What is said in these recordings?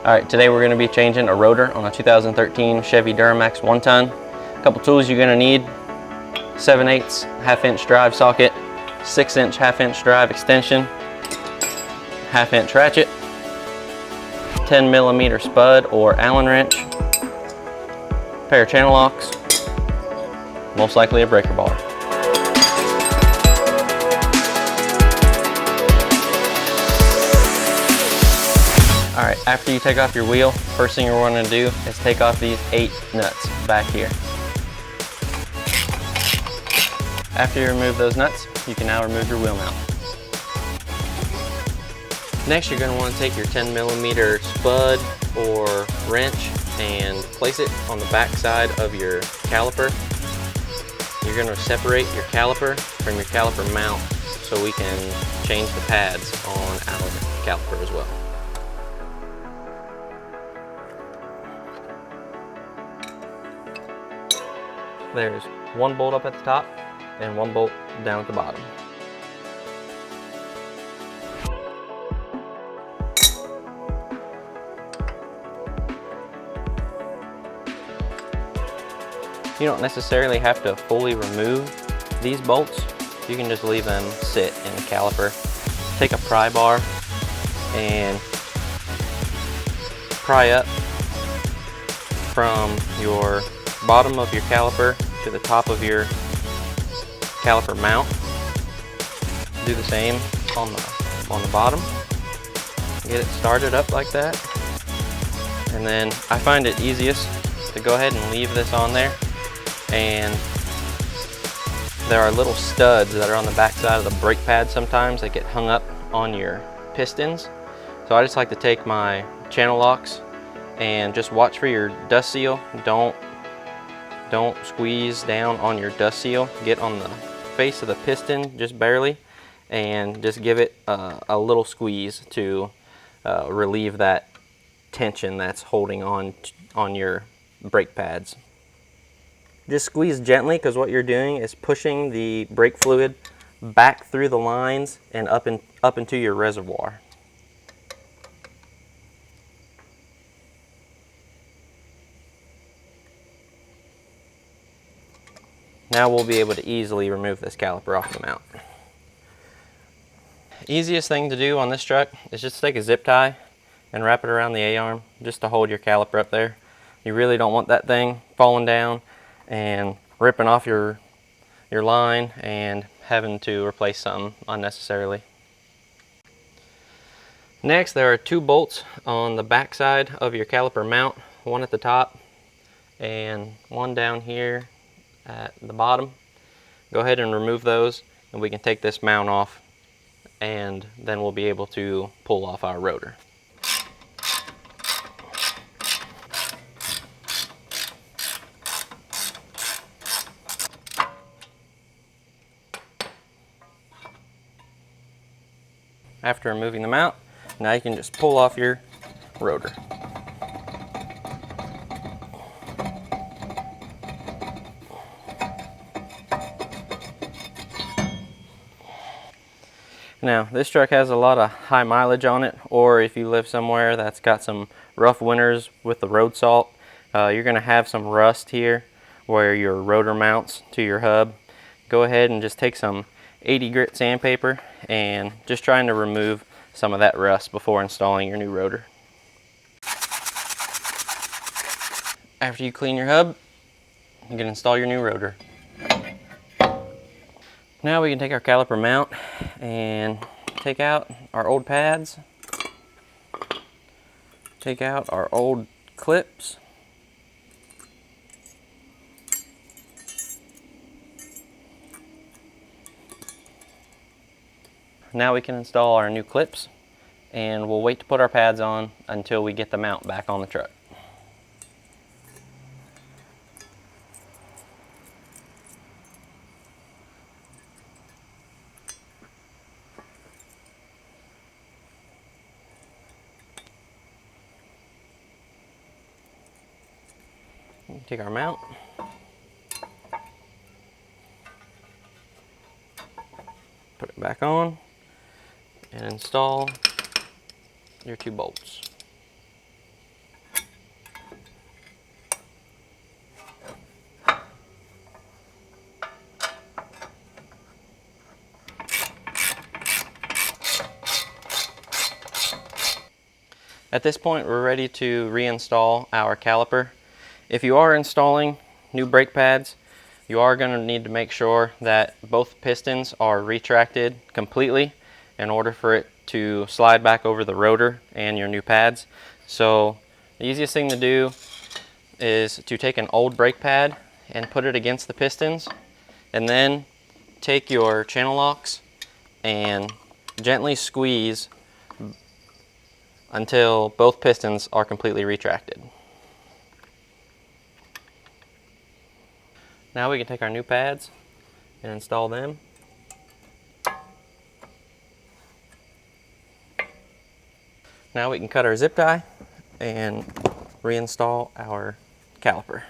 Alright, today we're going to be changing a rotor on a 2013 Chevy Duramax 1-ton. A couple tools you're going to need: 7/8 half-inch drive socket, 6-inch half-inch drive extension, half-inch ratchet, 10mm spud or Allen wrench, pair of channel locks, most likely a breaker bar. Alright, after you take off your wheel, first thing you're going to do is take off these 8 nuts back here. After you remove those nuts, you can now remove your wheel mount. Next, you're going to want to take your 10mm spud or wrench and place it on the back side of your caliper. You're going to separate your caliper from your caliper mount so we can change the pads on our caliper as well. There's one bolt up at the top and one bolt down at the bottom. You don't necessarily have to fully remove these bolts. You can just leave them sit in the caliper. Take a pry bar and pry up from your bottom of your caliper to the top of your caliper mount. Do the same on the bottom. Get it started up like that. And then I find it easiest to go ahead and leave this on there. And there are little studs that are on the back side of the brake pad sometimes that get hung up on your pistons. So I just like to take my channel locks and just watch for your dust seal. Don't squeeze down on your dust seal. Get on the face of the piston just barely and just give it a little squeeze to relieve that tension that's holding on your brake pads. Just squeeze gently, because what you're doing is pushing the brake fluid back through the lines and up into your reservoir. Now we'll be able to easily remove this caliper off the mount. Easiest thing to do on this truck is just take a zip tie and wrap it around the A-arm just to hold your caliper up there. You really don't want that thing falling down and ripping off your line and having to replace something unnecessarily. Next, there are 2 bolts on the back side of your caliper mount, one at the top and one down here at the bottom. Go ahead and remove those and we can take this mount off, and then we'll be able to pull off our rotor. After removing the mount, now you can just pull off your rotor. Now, this truck has a lot of high mileage on it, or if you live somewhere that's got some rough winters with the road salt, you're going to have some rust here where your rotor mounts to your hub. Go ahead and just take some 80 grit sandpaper and just trying to remove some of that rust before installing your new rotor. After you clean your hub, you can install your new rotor. Now we can take our caliper mount and take out our old pads, take out our old clips, now we can install our new clips, and we'll wait to put our pads on until we get the mount back on the truck. Take our mount, put it back on, and install your 2 bolts. At this point, we're ready to reinstall our caliper. If you are installing new brake pads, you are going to need to make sure that both pistons are retracted completely in order for it to slide back over the rotor and your new pads. So the easiest thing to do is to take an old brake pad and put it against the pistons, and then take your channel locks and gently squeeze until both pistons are completely retracted. Now we can take our new pads and install them. Now we can cut our zip tie and reinstall our caliper.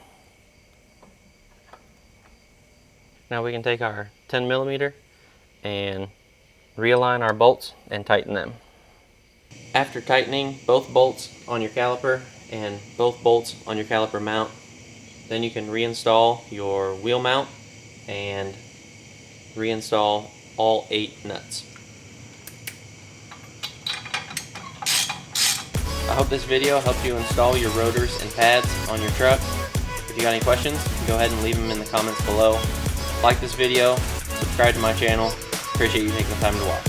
Now we can take our 10mm and realign our bolts and tighten them. After tightening both bolts on your caliper and both bolts on your caliper mount, then you can reinstall your wheel mount and reinstall all 8 nuts. I hope this video helped you install your rotors and pads on your truck. If you got any questions, go ahead and leave them in the comments below. Like this video, subscribe to my channel. Appreciate you taking the time to watch.